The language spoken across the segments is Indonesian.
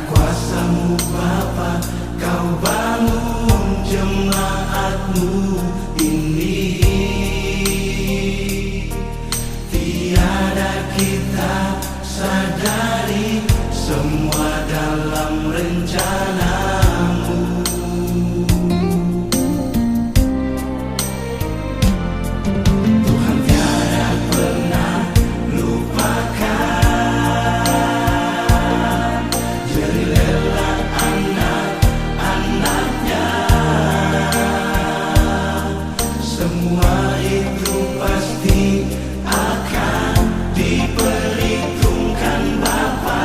kuasa-Mu Bapa, Kau bangun jemaat-Mu ini. Tiada kita sadari semua dalam rencana-Mu. Tuhan tiada pernah lupakan jerih rela anak-anaknya. Semua itu pasti akan diperhitungkan Bapa.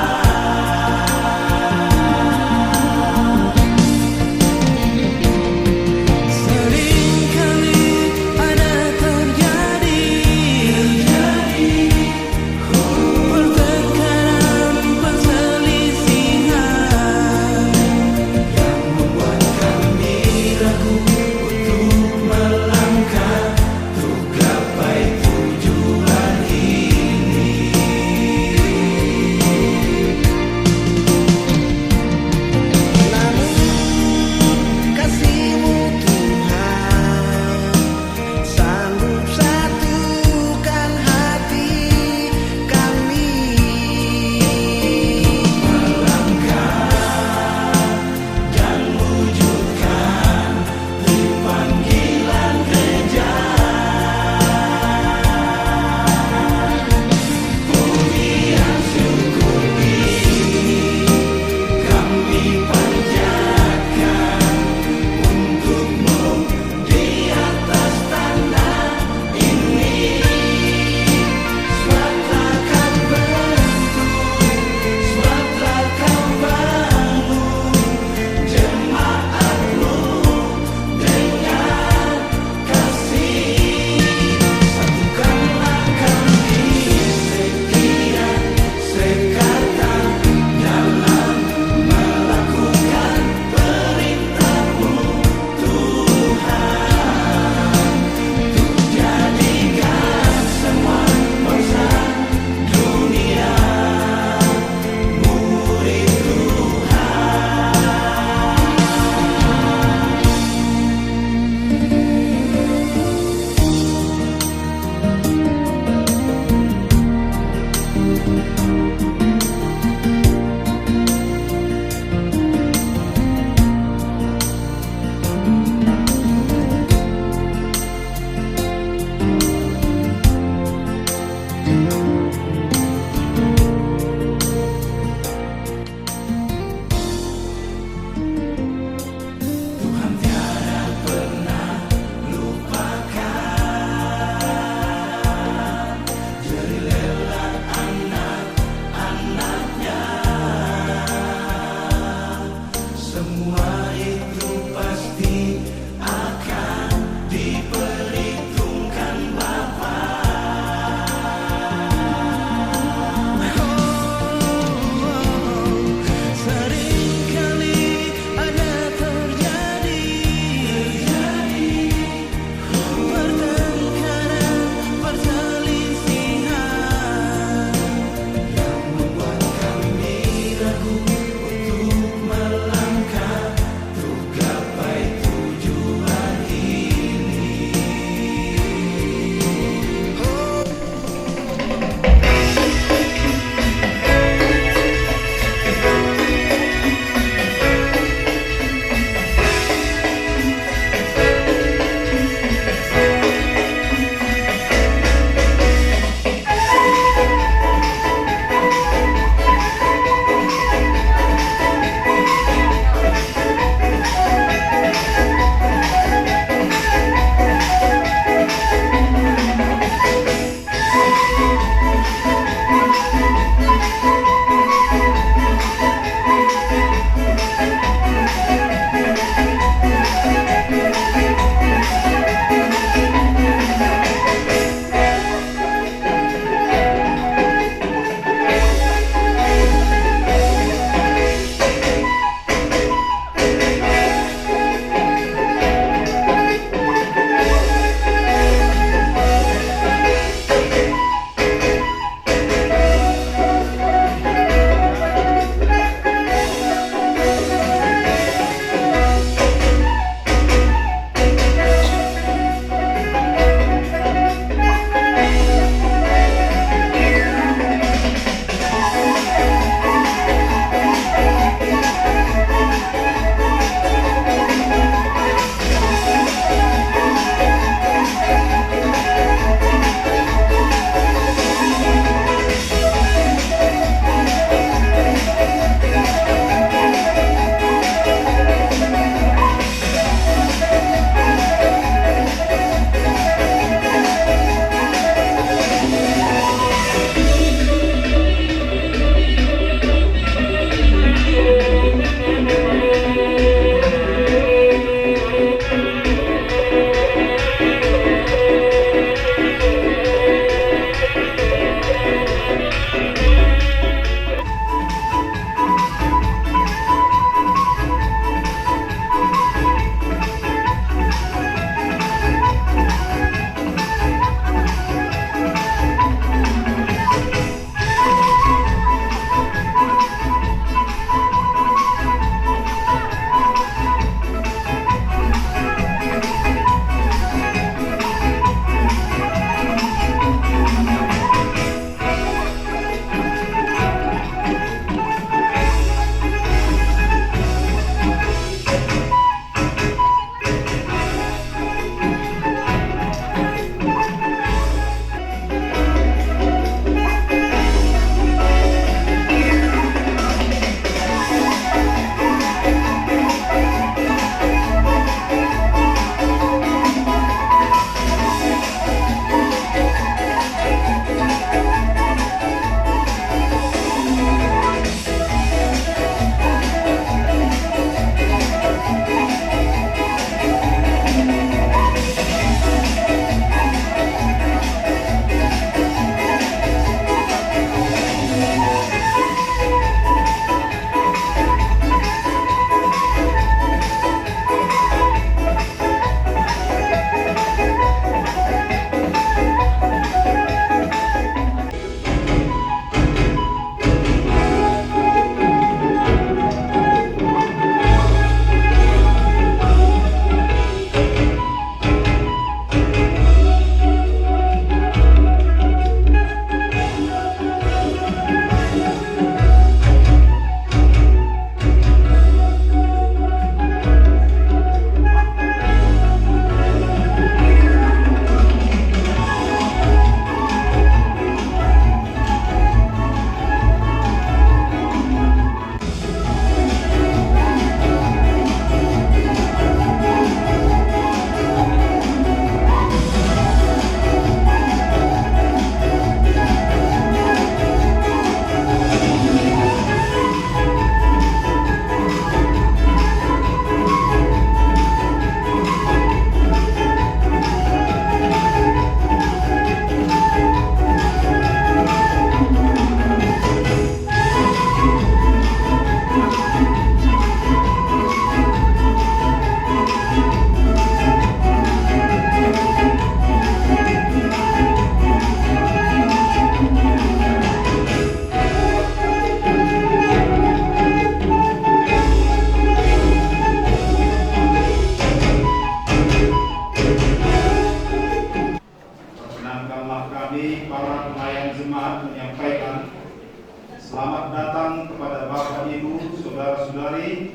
kembali,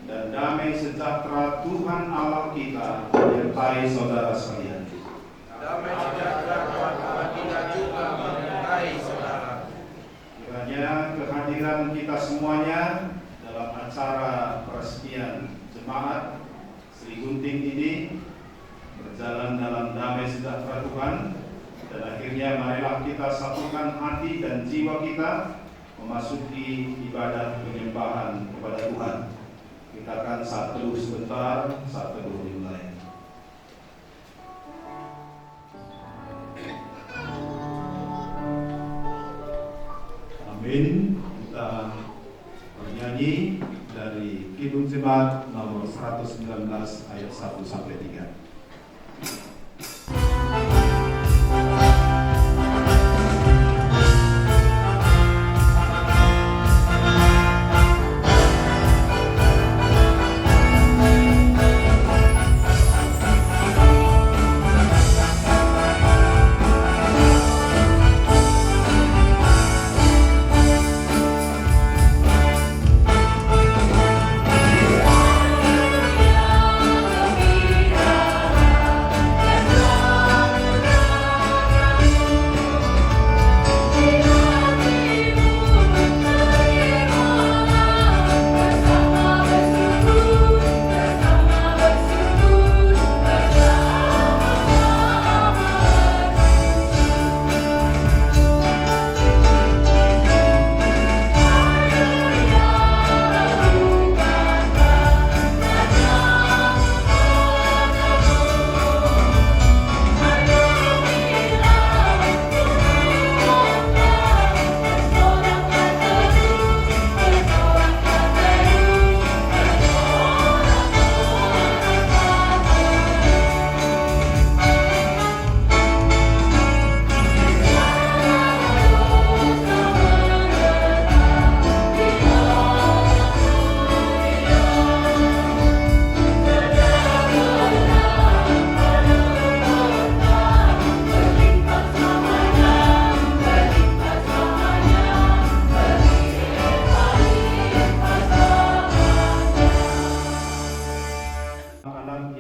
dan damai sejahtera Tuhan Allah kita menyertai saudara sekalian. Damai sejahtera Tuhan Allah kita juga menyertai saudara. Kiranya kehadiran kita semuanya dalam acara peresmian jemaat Sri Gunting ini berjalan dalam damai sejahtera Tuhan, dan akhirnya marilah kita satukan hati dan jiwa kita memasuki ibadah penyembahan kepada Tuhan. Kita akan saat teduh sebentar, saat teduh dimulai. Amin. Kita bernyanyi dari Kidung Jemaat nomor 119 ayat 1 sampai 3.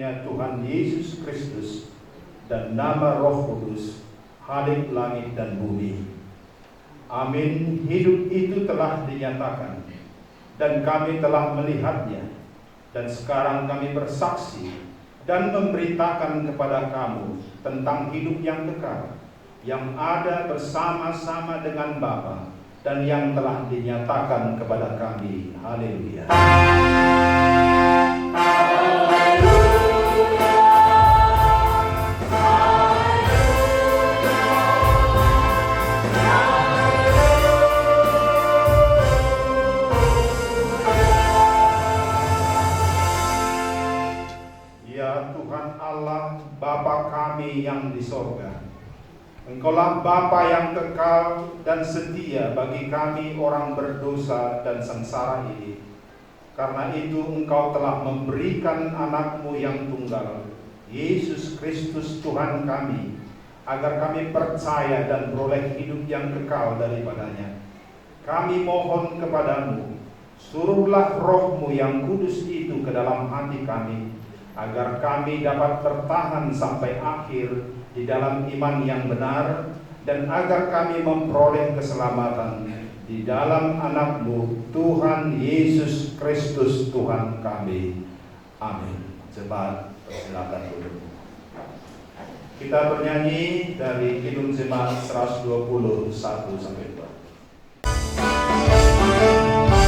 Tuhan Yesus Kristus dan nama Roh Kudus, Halik langit dan bumi. Amin. Hidup itu telah dinyatakan dan kami telah melihatnya, dan sekarang kami bersaksi dan memberitakan kepada kamu tentang hidup yang kekal, yang ada bersama-sama dengan Bapa dan yang telah dinyatakan kepada kami. Haleluya. Bapa kami yang di sorga, Engkaulah Bapa yang kekal dan setia bagi kami orang berdosa dan sengsara ini. Karena itu Engkau telah memberikan anak-Mu yang tunggal, Yesus Kristus Tuhan kami, agar kami percaya dan beroleh hidup yang kekal daripadanya. Kami mohon kepadamu, suruhlah Roh-Mu yang kudus itu ke dalam hati kami, agar kami dapat bertahan sampai akhir di dalam iman yang benar, dan agar kami memperoleh keselamatan di dalam anak-Mu, Tuhan Yesus Kristus Tuhan kami. Amin. Jemaat, silakan duduk. Kita bernyanyi dari Kidung Jemaat 121 sampai 2. Jaga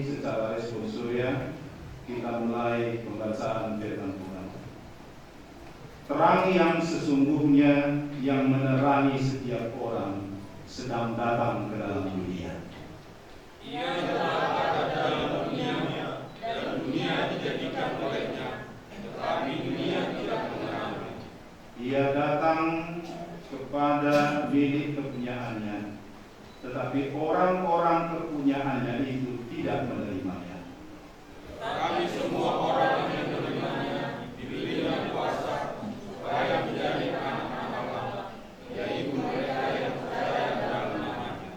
secara responsoria kita mulai pembacaan firman Tuhan. Terang yang sesungguhnya yang menerangi setiap orang sedang datang ke dalam dunia. Ia telah ada dalam dunia, dan dunia dijadikan olehnya, tetapi dunia tidak mengenalnya. Ia datang kepada milik kepunyaannya, tetapi orang-orang kepunyaannya itu tidak menerimanya. Kami semua orang yang menerimanya diberinya kuasa supaya menjadi anak-anak Allah, yaitu mereka yang percaya dalam nama-Nya.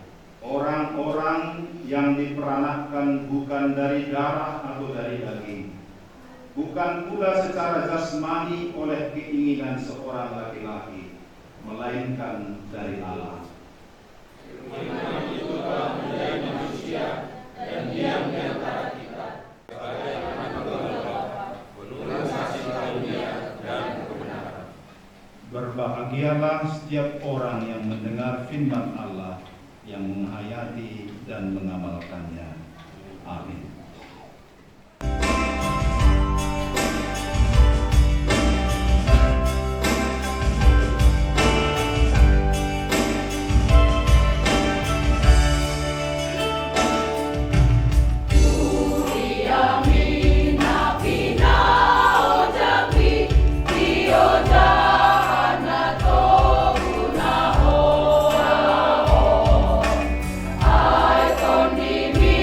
Orang-orang yang diperanakkan bukan dari darah atau dari daging, bukan pula secara jasmani oleh keinginan seorang laki-laki, melainkan dari Allah. Firman itu telah menjadi manusia dan diam di antara kita sebagai anak Allah, penuh kasih karunia dan kebenaran. Berbahagialah setiap orang yang mendengar firman Allah, yang menghayati dan mengamalkannya. Amin. Ai con di mi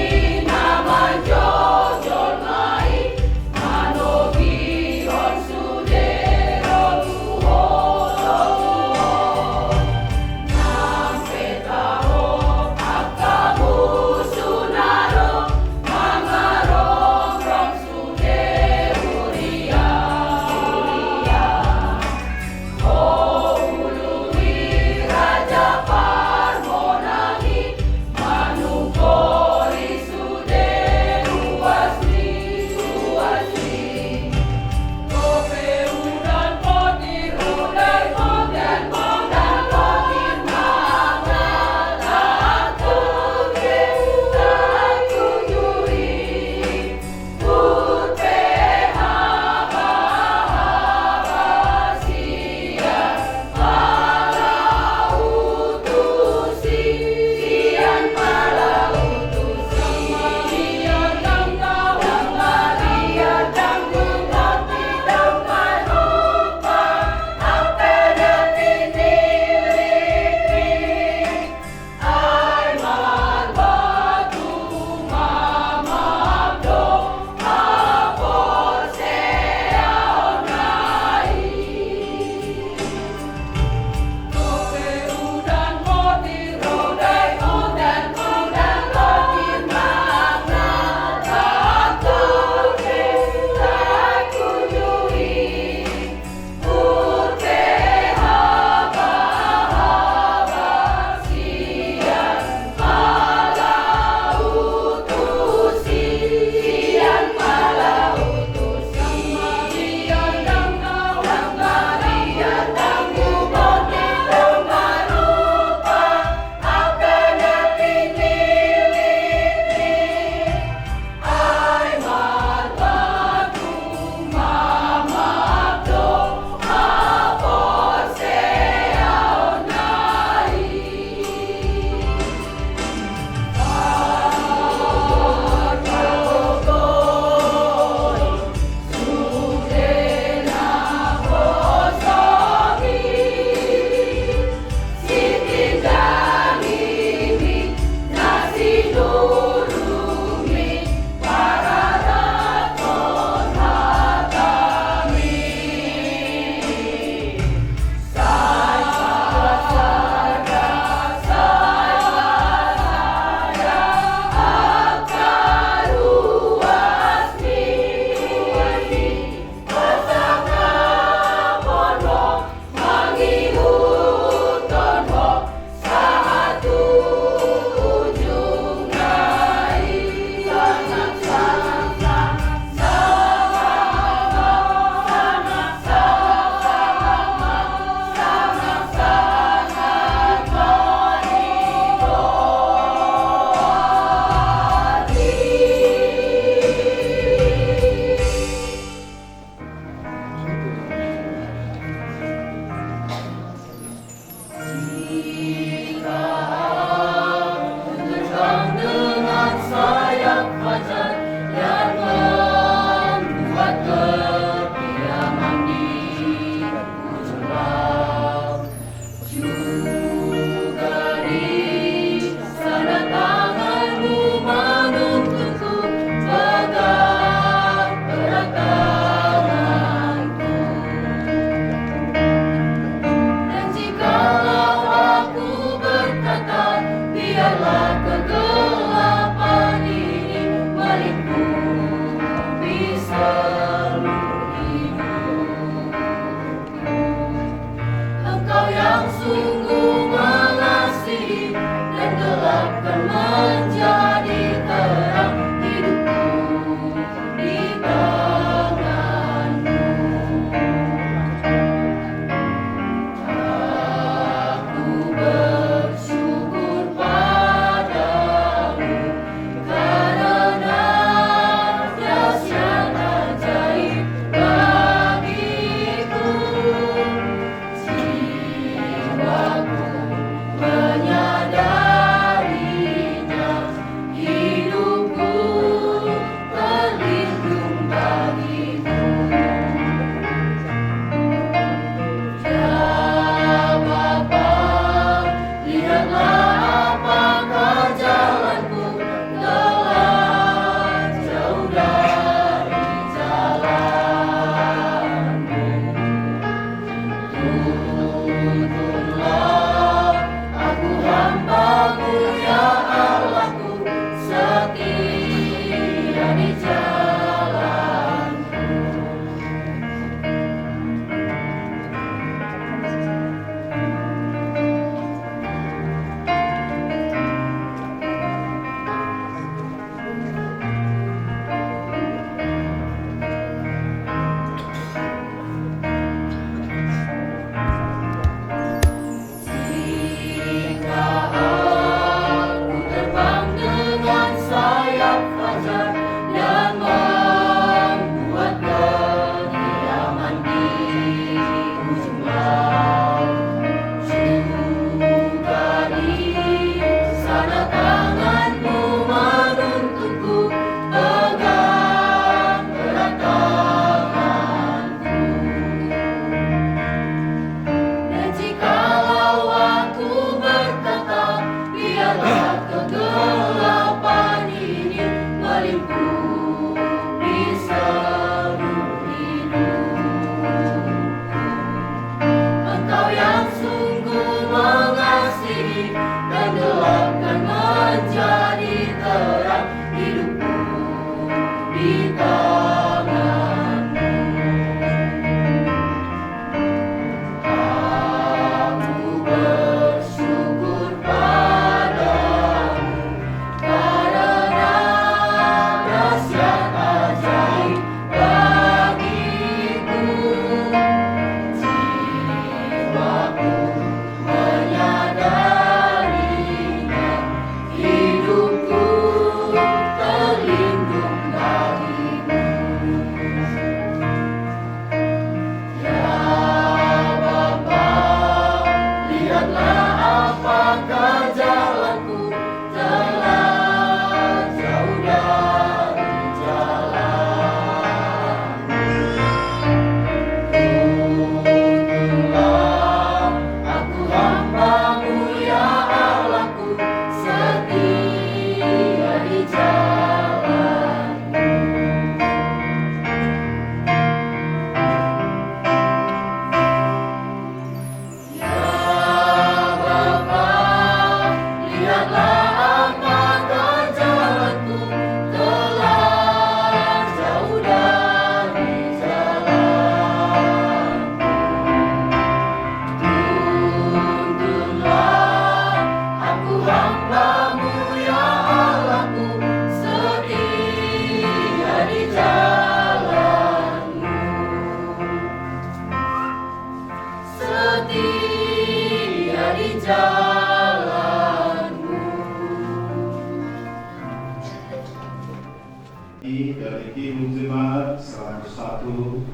Dari Kim Jemaat 101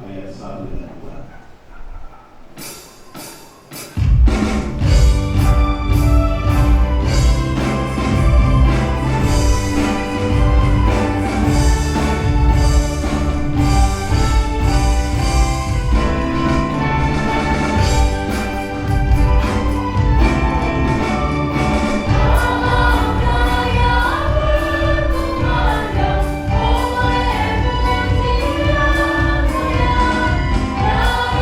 ayat 1 dan 2. Oh,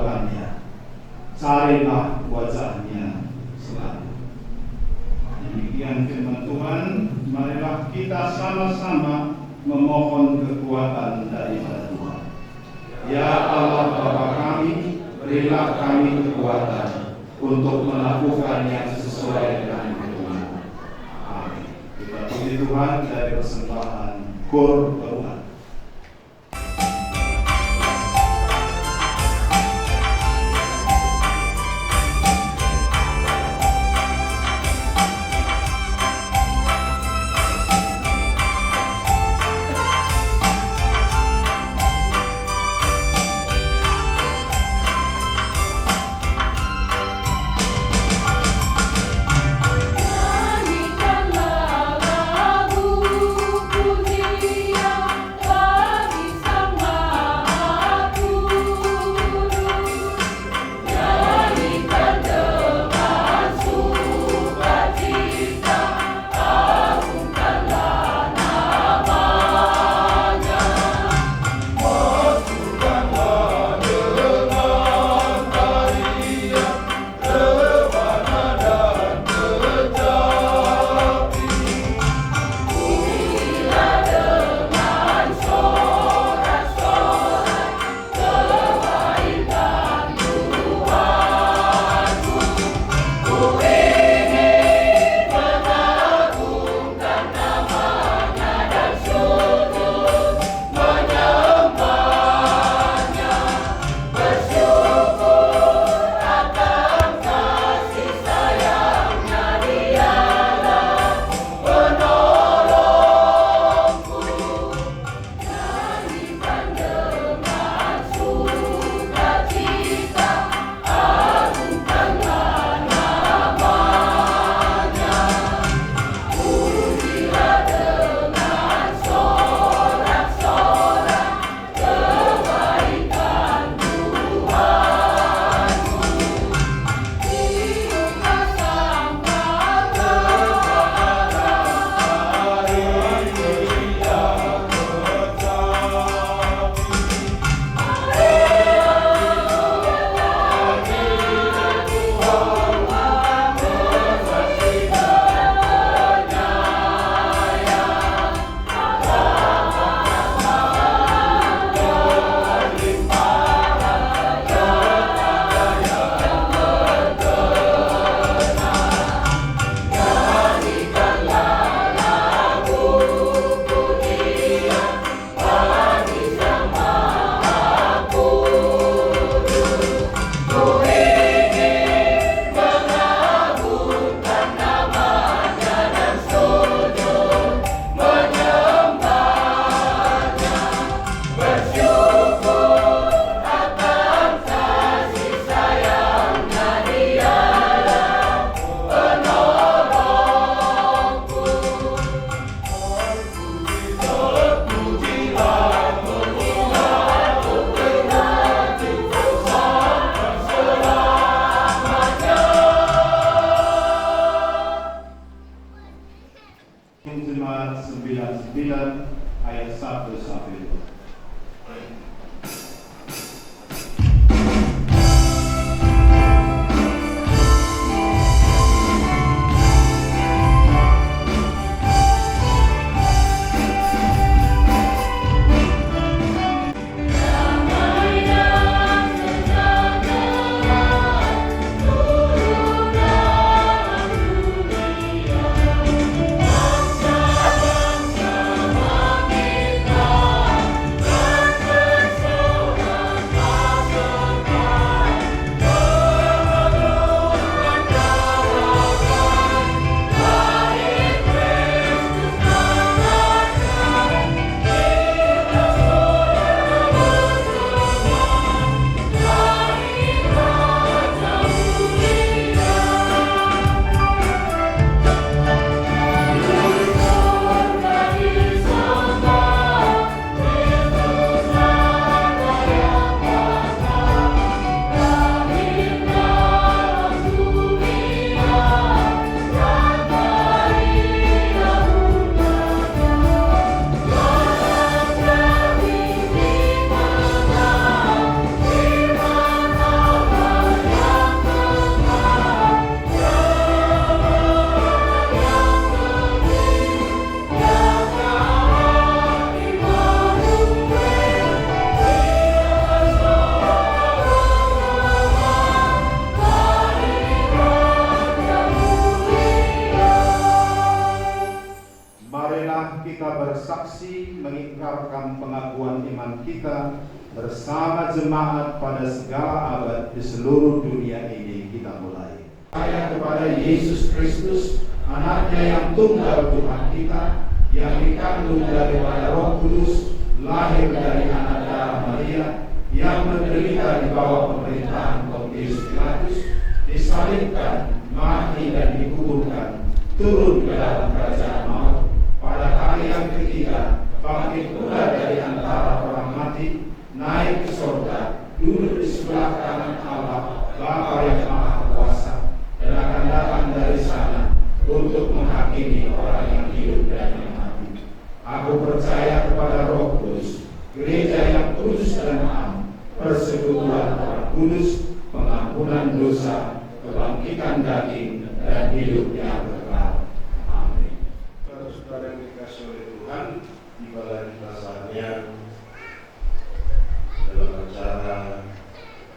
perbuatannya. Carilah wajahnya selalu. Demikian firman Tuhan, marilah kita sama-sama memohon kekuatan daripada Tuhan. Ya Allah Bapa kami, berilah kami kekuatan untuk melakukan yang sesuai dengan firman. Amin. Kita puji Tuhan dari persembahan Kor Berumat. Nyanyikanlah lagu pujian merupakan pengakuan iman kita bersama jemaat pada segala abad di seluruh dunia ini. Kita mulai. Percaya kepada Yesus Kristus, anaknya yang tunggal Tuhan kita, yang dikandung daripada Roh Kudus, lahir dari anak darah Maria, yang menderita di bawah pemerintahan Pontius Pilatus, disalibkan, mati dan dikuburkan, turun ke dalam kerajaan maut, pada hari yang ketiga bangkit pula dari antara orang mati, naik ke surga, duduk di sebelah kanan Allah Bapa yang Maha Kuasa, dan akan datang dari sana untuk menghakimi orang yang hidup dan yang mati. Aku percaya kepada Roh Kudus, gereja yang kudus dan am, persekutuan orang kudus, pengampunan dosa, kebangkitan daging, dan hidup yang kekal. Amin. Saudara yang dikasih oleh Tuhan, tibalah kita saatnya dalam acara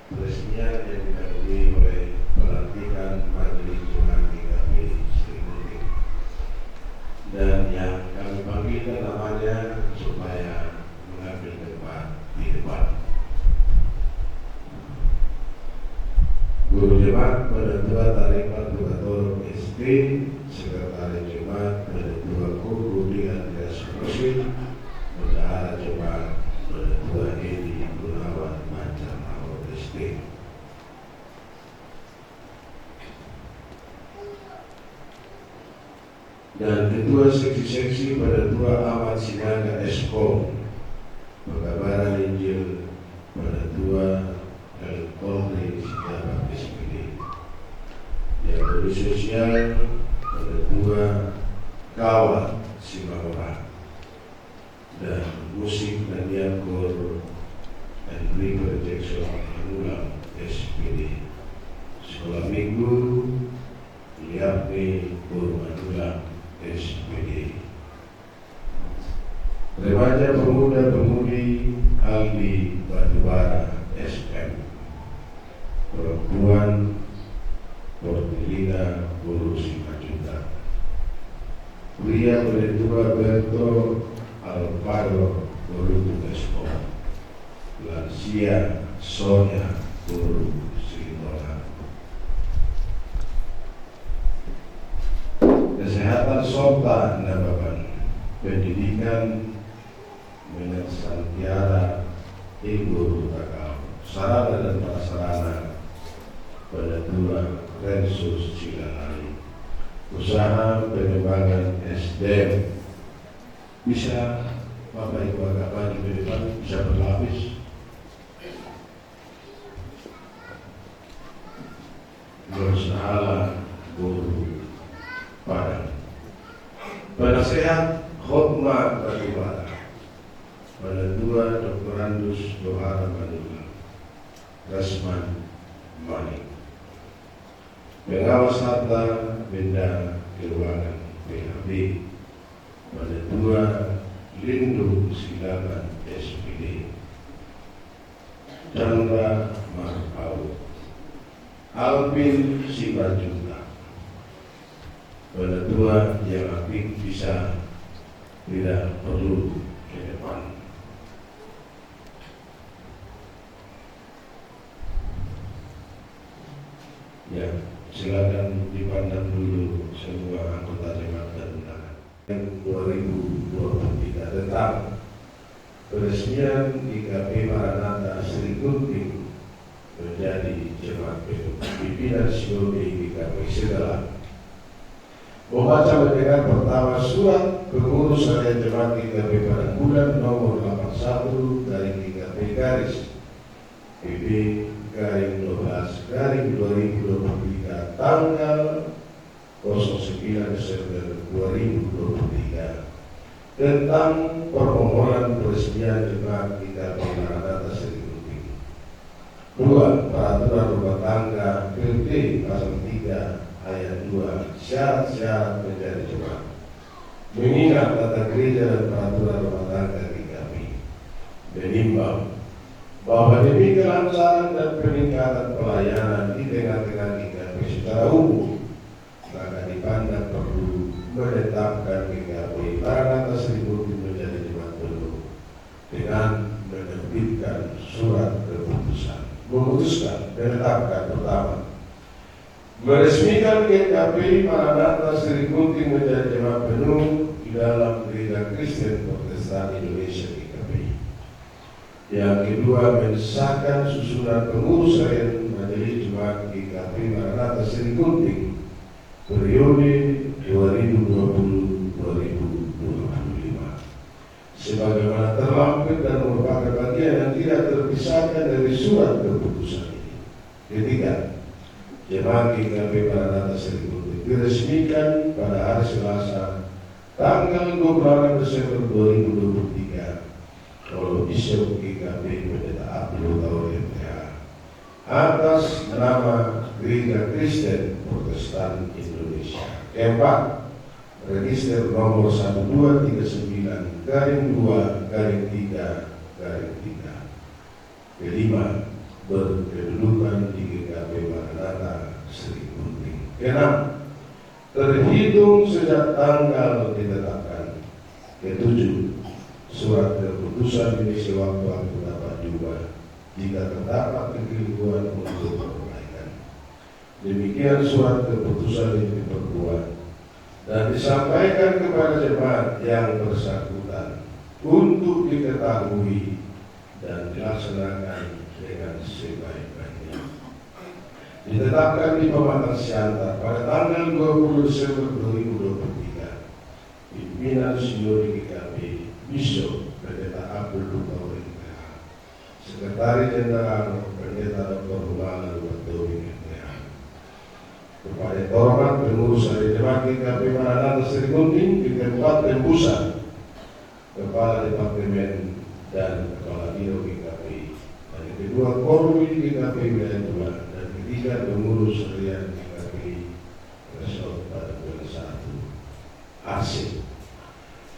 peresmian yang dihadiri oleh pelantikan Majelis Jemaat GKP Sri, dan yang kami panggilkan namanya supaya mengambil tempat di depan. Guru Jemaat Penetua Tarekat Tugator SD, Sekretaris Jemaat Penetua Kurudi Andreas Rosin, Bendahara Jemaat Penetua Edi Gunawan Mancamawar SD. Dan Ketua Seksi-Seksi Penetua Ahmad Sinaga Eskom, Pekabaran Injil Penetua Polri Sejarah SPD, yang sosial Penetua Kawat Simawara, dan musik dan diakor dan River Jackson Manulang SPD, Sekolah Minggu Liapni Manulang SPD, Remaja Pemuda Pemudi Aldi Batubara SM, Perempuan Portilina Guru Simajuta, Pria Penetua Berto Alvaro Guru Tugaspo, Lansia Sonia Guru Sritola, Kesehatan Sota Nababan, Pendidikan Minat Santiara Guru Takau, Sarana dan Prasarana Penetua Rensus Cilanari, Usaha Pengembangan SDM. Bisa Bapak Ibu agak maju ke depan, bisa berlapis. Berusaha Guru Padang, Penasehat Khotmah Batubara, Penetua Dr. Andus Dohara Manulang, Rasman Manik, Pengawas Harta Benda Keuangan PHB, Penetua Lindu Silaban SPD, Chandra Marpau, Alvin Sibajuta, Penetua yang aktif bisa tidak perlu ke depan. Ya, silakan dipandang dulu semua anggota jemaat dan undangan. 2023 tentang peresmian GKP Maranatha Sri Gunting menjadi jemaat pimpinan Sinode GKP Segala. Membaca mendengar pertama surat kepengurusan jemaat GKP pada bulan nomor 81 dari GKP garis PB garing 12 garing 2023 tanggal 09 Desember 2023 tentang permohonan peresmian jemaat GKP Maranatha Sri Gunting. 2. Peraturan rumah tangga PT pasal 3 ayat 2 syarat-syarat menjadi jemaat. Mengingat tata gereja dan peraturan rumah tangga GKP, menimbang bahwa demi kelancaran dan peningkatan pelayanan di tengah-tengah GKP secara umum, maka dipandang perlu menetapkan GKP Maranatha Sri Gunting menjadi jemaat penuh pertama, meresmikan GKP Maranatha Sri Gunting menjadi jemaat penuh di dalam Gereja Kristen Protestan Indonesia GKPI. Yang kedua, mensahkan susunan pengurus harian Majelis Jemaat GKP Maranatha Sri Gunting periode 2020-2025 sebagaimana terlampir dan merupakan bagian yang tidak terpisahkan dari surat keputusan ini. Ketiga, Jemaat GKP Maranatha Sri Gunting diresmikan pada hari Selasa tanggal 28 Desember 2023 oleh Bishop GKP Pendeta Abdul Taur MTH atas nama Gereja Kristen Protestan Indonesia. Keempat, register nomor 1239-2-3-3. Kelima, berkedudukan di GKP Maranatha Sri Gunting. Keenam, terhitung sejak tanggal ditetapkan. Ketujuh, surat keputusan ini sewaktu-waktu dapat diubah jika terdapat kekeliruan untuk perbaikan. Demikian surat keputusan ini diperkuat dan disampaikan kepada jemaat yang bersangkutan untuk diketahui dan dilaksanakan dengan sebaik-baiknya. Ditetapkan di Pematang Siantar pada tanggal 20 Desember 2023. Pimpinan Senior GKP Bishop Pendeta Abdul Taur MTH, Sekretaris Jenderal Pendeta Dr. Humala Luwatowi MTH. Kepada hormat pengurus harian Jemaat GKP Maranatha Sri Gunting di Kabupaten Pusat, Kepala Departemen dan Kepala Biro GKP, dan kedua Korwil GKP Wilayah 2, dan ketiga pengurus harian GKP Resort Padang 1 Arsip.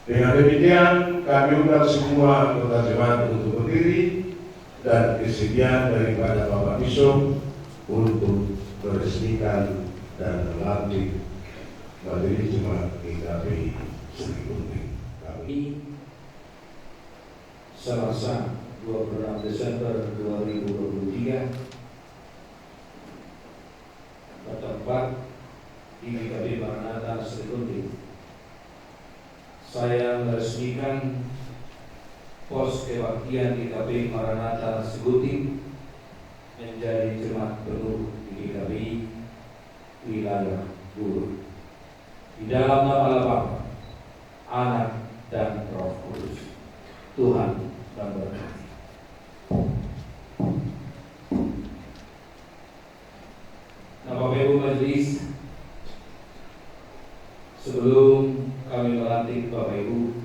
Dengan demikian, kami undang semua anggota jemaat untuk berdiri dan kesediaan daripada Bapak Bishop untuk meresmikan dan melantik Majelis Jemaat GKP Sri Gunting. Kami Selasa 26 Desember 2023 bertempat di GKP Maranatha Sri Gunting. Saya meresmikan pos kebaktian GKP Maranatha Sri Gunting menjadi jemaat penuh di GKPI wilayah Guru. Di dalam nama Bapa, Anak, dan Roh Kudus. Tuhan memberkati. Nah, Bapak Ibu Majelis, sebelum kami melantik Bapak Ibu,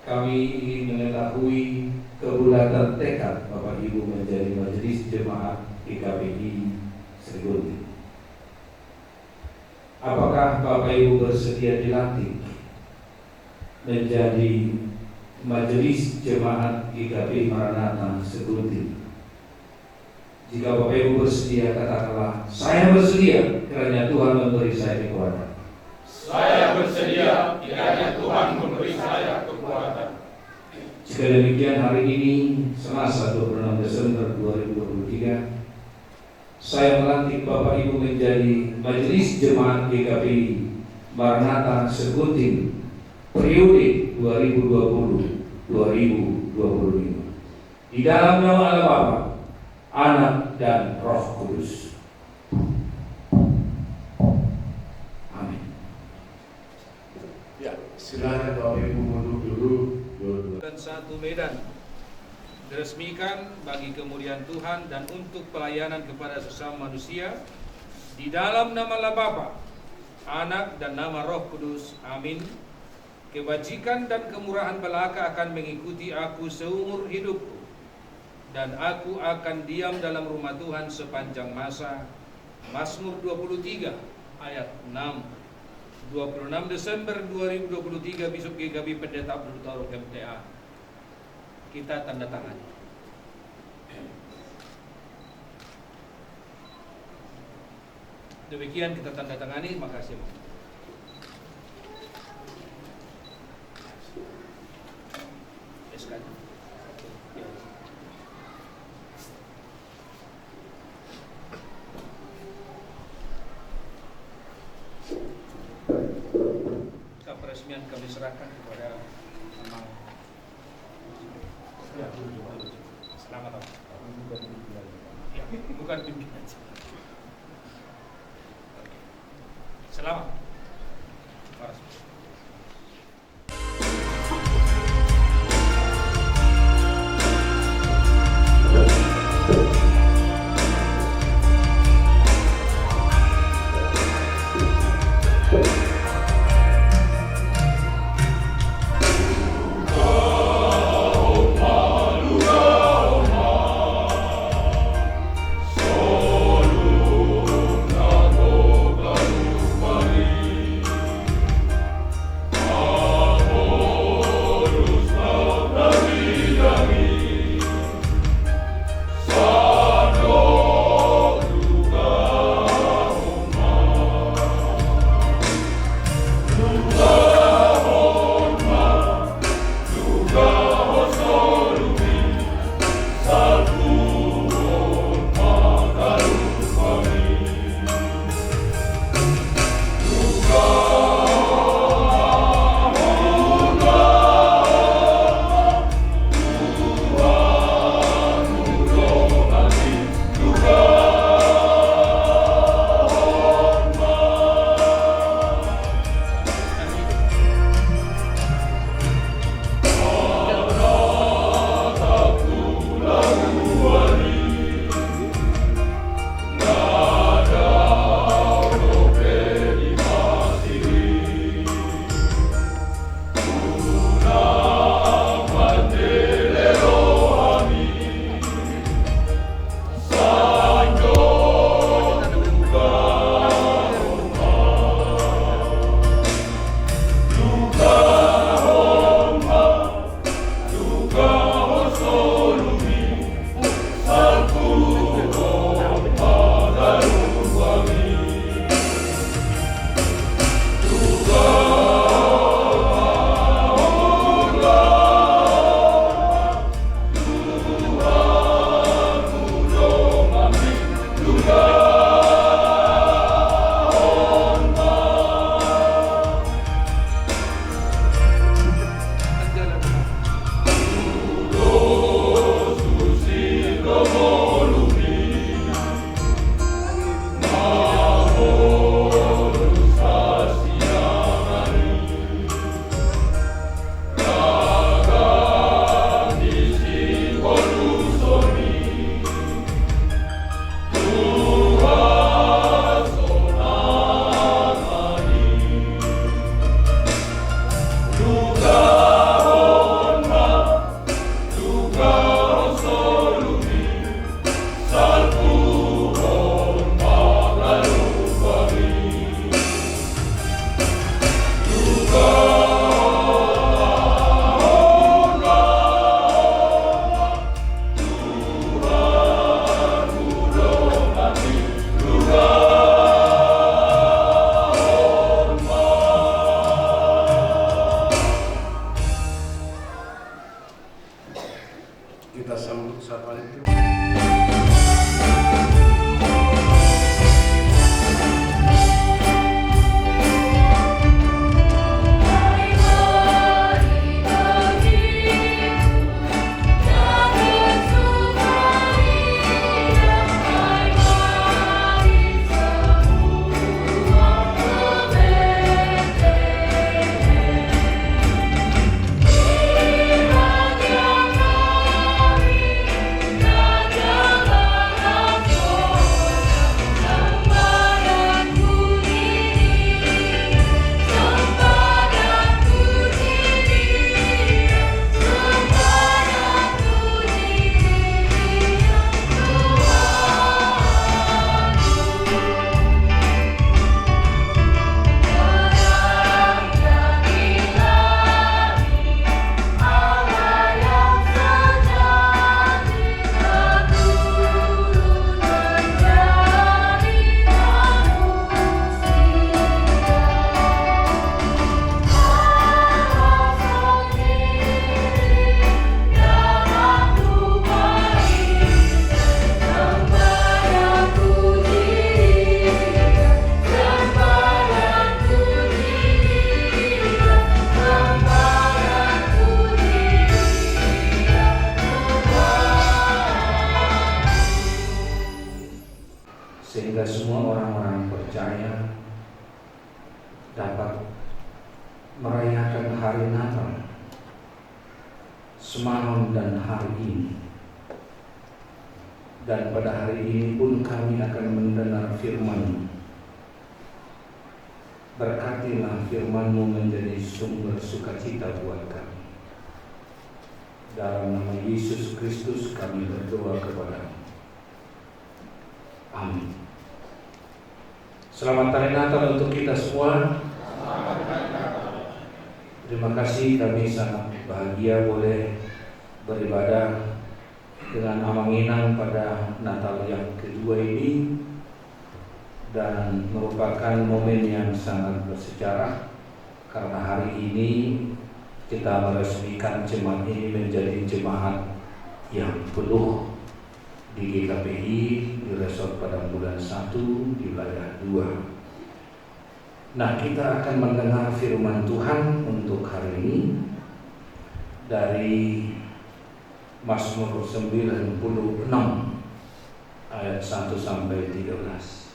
kami ingin mengetahui kebulatan tekad Bapak Ibu menjadi Majelis Jemaat GKPI Sri Gunting. Apakah Bapak Ibu bersedia dilantik menjadi Majelis Jemaat GKP Maranatha Sri Gunting? Jika Bapak Ibu bersedia, katakanlah, saya bersedia kiranya Tuhan memberi saya kekuatan. Saya bersedia kiranya Tuhan memberi saya kekuatan. Jika demikian, hari ini Selasa 26 Desember 2023, saya melantik Bapak Ibu menjadi Majelis Jemaat GKPI Maranatha Sri Gunting periode 2020-2025. Di dalam nama Allah Bapa, Anak, dan Roh Kudus. Amin. Ya, silakan Bapak Ibu duduk dulu. Dan 1 Medan diresmikan bagi kemuliaan Tuhan dan untuk pelayanan kepada sesama manusia di dalam nama Allah Bapa, Anak, dan nama Roh Kudus. Amin. Kebajikan dan kemurahan belaka akan mengikuti aku seumur hidupku, dan aku akan diam dalam rumah Tuhan sepanjang masa. Mazmur 23 ayat 6. 26 Desember 2023, Bishop GKP Pendeta Abdul Taur MTA. Kita tanda tangan. Demikian kita tanda tangani. Makasih. SK. peresmian kami serahkan kepada Amang. Selamat Om. Ya, bukan pimpinan. Selamat. Terima Mari sehingga semua orang-orang percaya dapat merayakan hari Natal semalam dan hari ini. Dan pada hari ini pun kami akan mendengar firman-Mu. Berkatilah firman-Mu menjadi sumber sukacita buat kami. Dalam nama Yesus Kristus kami berdoa kepada-Mu. Amin. Selamat hari Natal untuk kita semua. Terima kasih, kami sangat bahagia boleh beribadah dengan Amanginang pada Natal yang kedua ini, dan merupakan momen yang sangat bersejarah karena hari ini kita meresmikan jemaat ini menjadi jemaat yang penuh di GKPI di Resort Padang Bulan 1 di wilayah 2. Nah, kita akan mendengar firman Tuhan untuk hari ini dari Mazmur 96 ayat 1 sampai 13.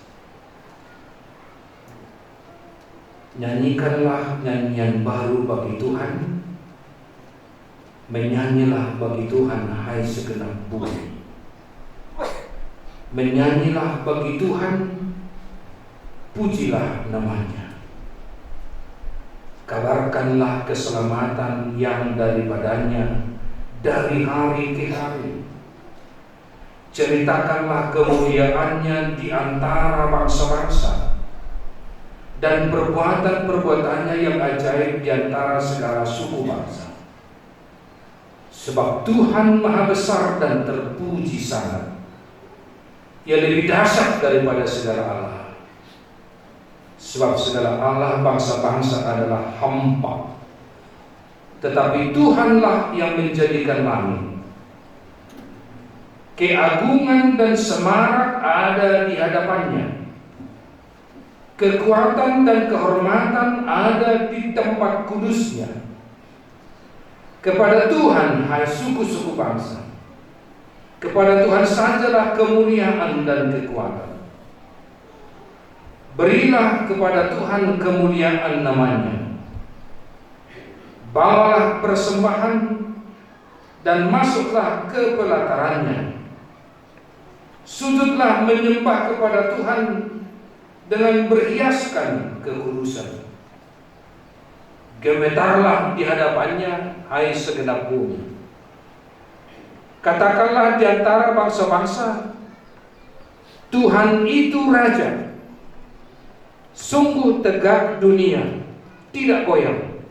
Nyanyikanlah nyanyian baru bagi Tuhan, menyanyilah bagi Tuhan hai segenap bumi. Menyanyilah bagi Tuhan, pujilah namanya. Kabarkanlah keselamatan yang daripadanya dari hari ke hari. Ceritakanlah kemuliaannya di antara bangsa-bangsa, dan perbuatan-perbuatannya yang ajaib di antara segala suku bangsa. Sebab Tuhan maha besar dan terpuji sangat. Ia lebih dahsyat daripada segala Allah. Sebab segala Allah bangsa-bangsa adalah hampa, tetapi Tuhanlah yang menjadikan langit. Keagungan dan semarak ada di hadapannya. Kekuatan dan kehormatan ada di tempat kudusnya. Kepada Tuhan, hai suku-suku bangsa, kepada Tuhan sajalah kemuliaan dan kekuatan. Berilah kepada Tuhan kemuliaan namanya. Bawalah persembahan dan masuklah ke pelatarannya. Sujudlah menyembah kepada Tuhan dengan berhiaskan kekudusan. Gemetarlah di hadapannya, hai segenap bumi. Katakanlah di antara bangsa-bangsa, Tuhan itu Raja. Sungguh tegak dunia, tidak goyang.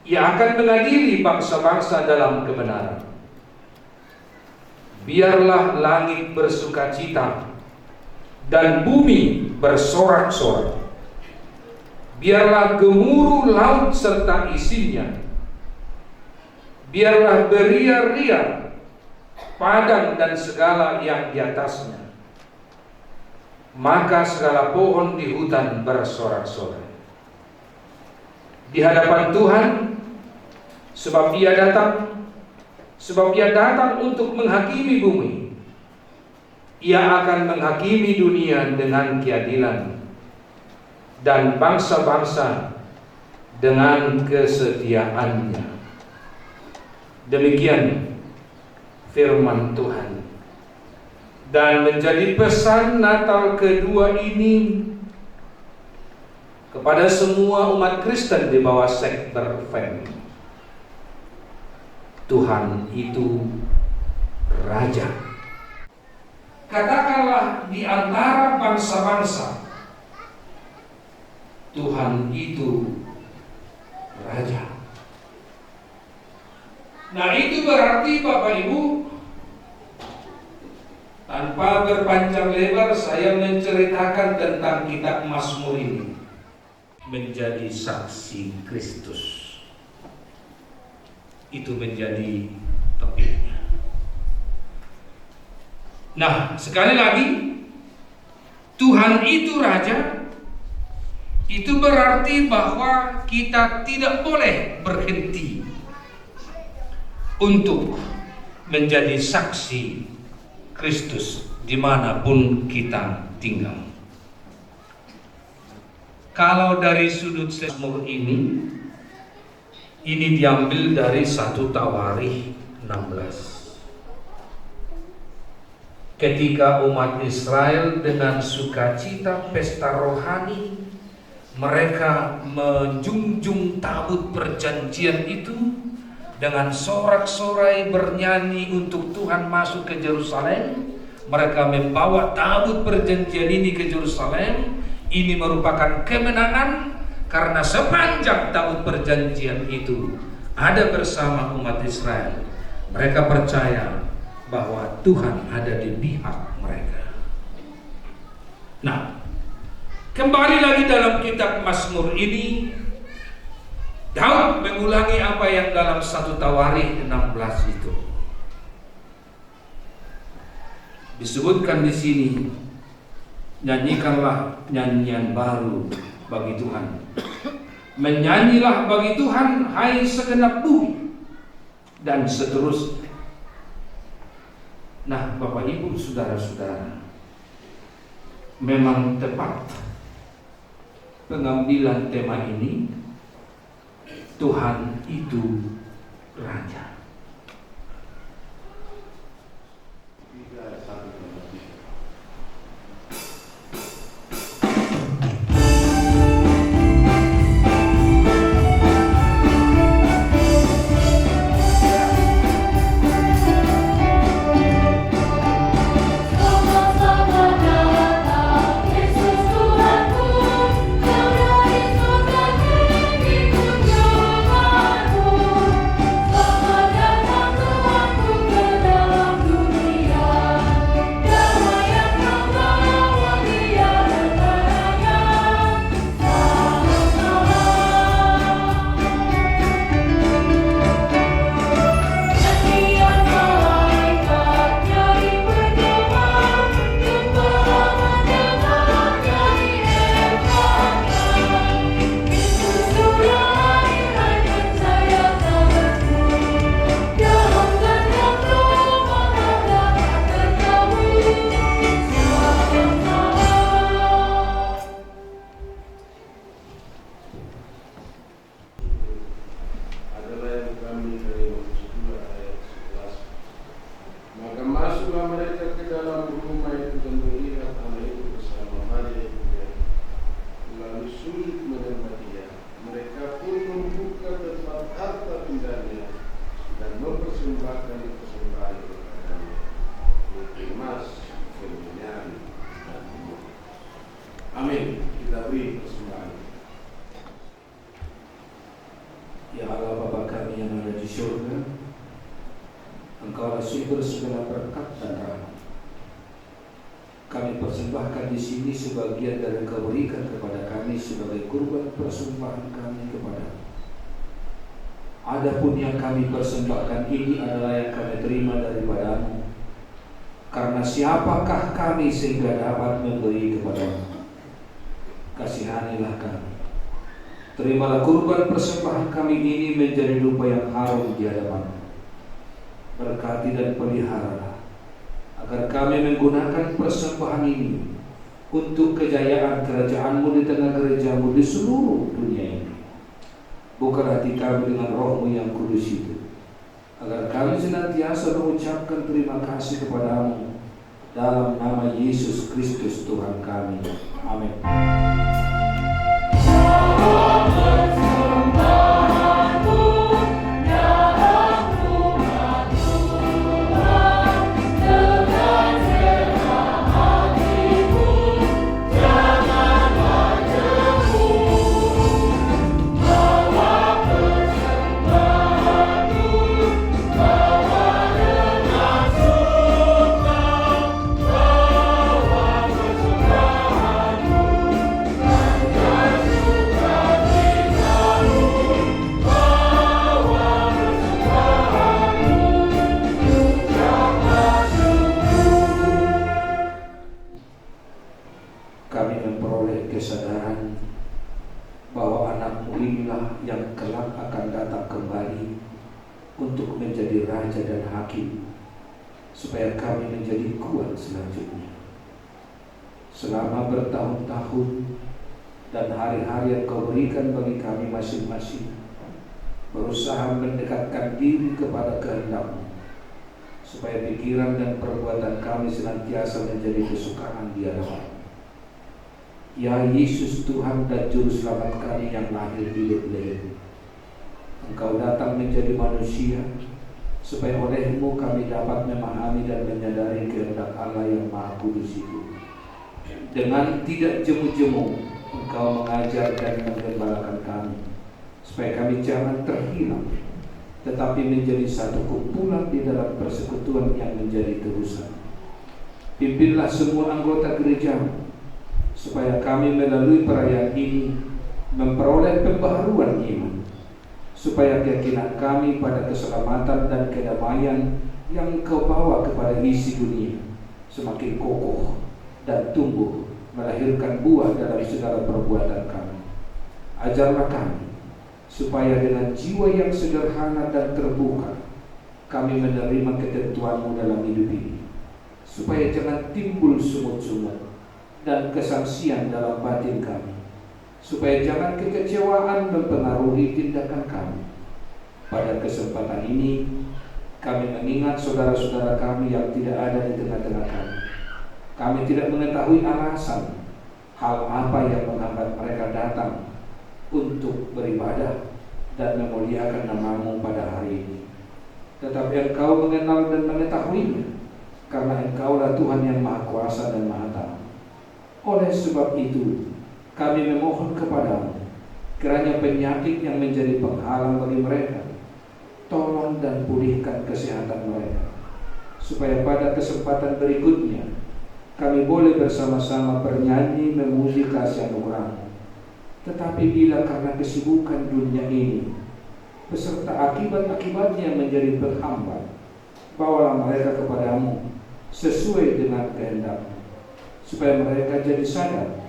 Ia akan mengadili bangsa-bangsa dalam kebenaran. Biarlah langit bersukacita dan bumi bersorak-sorak. Biarlah gemuruh laut serta isinya. Biarlah beria-ria padang dan segala yang di atasnya. Maka segala pohon di hutan bersorak-sorai di hadapan Tuhan, sebab Ia datang untuk menghakimi bumi. Ia akan menghakimi dunia dengan keadilan dan bangsa-bangsa dengan kesetiaannya. Demikian firman Tuhan. Dan menjadi pesan Natal kedua ini kepada semua umat Kristen di bawah sektor FEM. Tuhan itu Raja. Katakanlah di antara bangsa-bangsa, Tuhan itu Raja. Nah, itu berarti Bapak Ibu, tanpa berpanjang lebar saya menceritakan tentang kitab Mazmur ini. Menjadi saksi Kristus, itu menjadi topiknya. Nah, sekali lagi, Tuhan itu Raja. Itu berarti bahwa kita tidak boleh berhenti untuk menjadi saksi Kristus dimanapun kita tinggal. Kalau dari sudut Mazmur ini diambil dari 1 Tawarikh 16. Ketika umat Israel dengan sukacita pesta rohani, mereka menjunjung tabut perjanjian itu dengan sorak-sorai bernyanyi untuk Tuhan masuk ke Yerusalem. Mereka membawa tabut perjanjian ini ke Yerusalem. Ini merupakan kemenangan karena sepanjang tabut perjanjian itu ada bersama umat Israel. Mereka percaya bahwa Tuhan ada di pihak mereka. Nah, kembali lagi dalam kitab Mazmur ini, Daud mengulangi apa yang dalam 1 Tawarikh 16 itu. Disebutkan di sini, nyanyikanlah nyanyian baru bagi Tuhan. Menyanyilah bagi Tuhan, hai segenap bumi, dan seterusnya. Nah, Bapak Ibu, saudara-saudara, memang tepat pengambilan tema ini. Tuhan itu Raja. Amin. Kita beri persembahan. Ya Allah Bapa kami yang ada di surga, Engkau sumber segala berkat dan rahmat. Kami persembahkan di sini sebagian dari Engkau berikan kepada kami sebagai kurban persembahan kami kepada. Adapun yang kami persembahkan ini adalah yang kami terima daripada-Mu. Karena siapakah kami sehingga dapat memberi kepada-Mu? Kasihanilah kami. Terimalah kurban persembahan kami ini menjadi dupa yang harum di hadapan-Mu. Berkati dan peliharalah agar kami menggunakan persembahan ini untuk kejayaan kerajaan-Mu di tengah gereja-Mu di seluruh dunia ini. Buka hati kami dengan Roh-Mu yang kudus itu, agar kami senantiasa mengucapkan terima kasih kepada-Mu dalam nama Yesus Kristus Tuhan kami. Amin. Kesadaran bahwa anak-Mu inilah yang kelak akan datang kembali untuk menjadi raja dan hakim. supaya kami menjadi kuat selanjutnya. Selama bertahun-tahun dan hari-hari yang Kau berikan bagi kami masing-masing, berusaha mendekatkan diri kepada kehendak-Mu, supaya pikiran dan perbuatan kami senantiasa menjadi kesukaan di hadapan-Mu. Ya Yesus, Tuhan dan Juru Selamat kami yang lahir di Betlehem, Engkau datang menjadi manusia, supaya oleh-Mu kami dapat memahami dan menyadari kehendak Allah yang Maha Kudus itu. Dengan tidak jemu-jemu, Engkau mengajar dan menggembalakan kami, supaya kami jangan terhilang, tetapi menjadi satu kumpulan di dalam persekutuan yang menjadi terusan. Pimpinlah semua anggota gereja, supaya kami melalui perayaan ini memperoleh pembaharuan iman, supaya keyakinan kami pada keselamatan dan kedamaian yang Kau bawa kepada isi dunia semakin kokoh dan tumbuh, melahirkan buah dalam segala perbuatan kami. Ajarlah kami, supaya dengan jiwa yang sederhana dan terbuka kami menerima ketentuan-Mu dalam hidup ini, supaya jangan timbul sungut-sungut dan kesangsian dalam batin kami, supaya jangan kekecewaan mempengaruhi tindakan kami. Pada kesempatan ini kami mengingat saudara-saudara kami yang tidak ada di tengah-tengah kami. Kami tidak mengetahui alasan hal apa yang menghambat mereka datang untuk beribadah dan memuliakan nama-Mu pada hari ini. Tetapi Engkau mengenal dan mengetahuinya, karena Engkaulah Tuhan yang Maha Kuasa dan Maha Tahu. Oleh sebab itu kami memohon kepada-Mu, kiranya penyakit yang menjadi penghalang bagi mereka, tolong dan pulihkan kesehatan mereka, supaya pada kesempatan berikutnya kami boleh bersama-sama bernyanyi memuji kasih anugerah-Mu. Tetapi bila karena kesibukan dunia ini beserta akibat-akibatnya menjadi penghambat, bawalah mereka kepada-Mu sesuai dengan kehendak-Mu, supaya mereka jadi sadar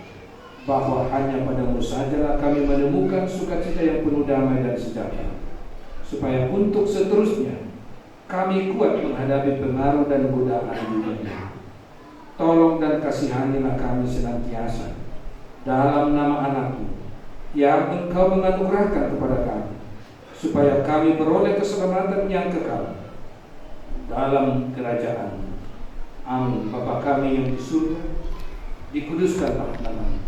bahwa hanya pada-Mu sajalah kami menemukan sukacita yang penuh damai dan sejahtera, supaya untuk seterusnya kami kuat menghadapi pengaruh dan godaan dunia. Tolong dan kasihanilah kami senantiasa dalam nama Anak-Mu yang Engkau menganugerahkan kepada kami, supaya kami beroleh keselamatan yang kekal dalam kerajaan-Mu. Amin. Bapa kami yang di surga, dikuduskanlah nama-Mu.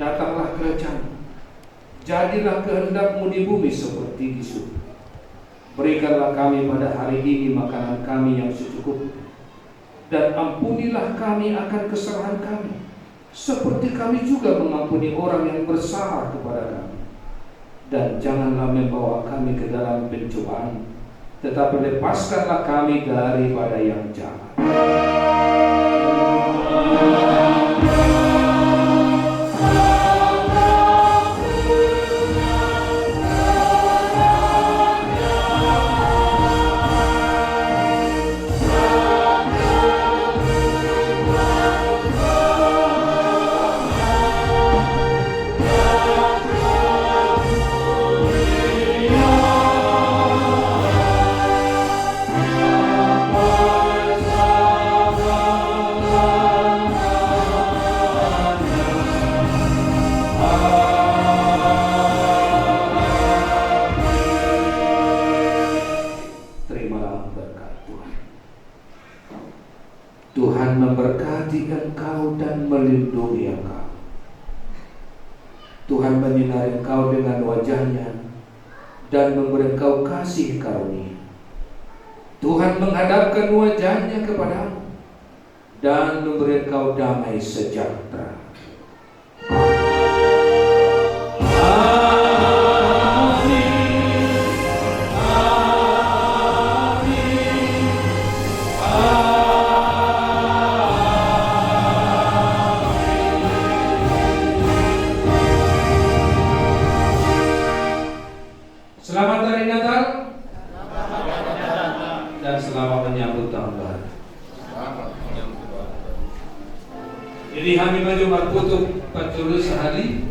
Datanglah kerajaan-Mu. Jadilah kehendak-Mu di bumi seperti di surga. Berikanlah kami pada hari ini makanan kami yang secukupnya, dan ampunilah kami akan kesalahan kami, seperti kami juga mengampuni orang yang bersalah kepada kami. Dan janganlah membawa kami ke dalam pencobaan, tetapi lepaskanlah kami daripada yang jahat. Tuhan memberkati engkau dan melindungi engkau. Tuhan menyinari engkau dengan wajah-Nya dan memberi engkau kasih karunia. Tuhan menghadapkan wajah-Nya kepadamu dan memberi engkau damai sejahtera. Selamat Hari Natal dan selamat menyambut tahun baru. Jadi kami Jumat Kutub 40 sehari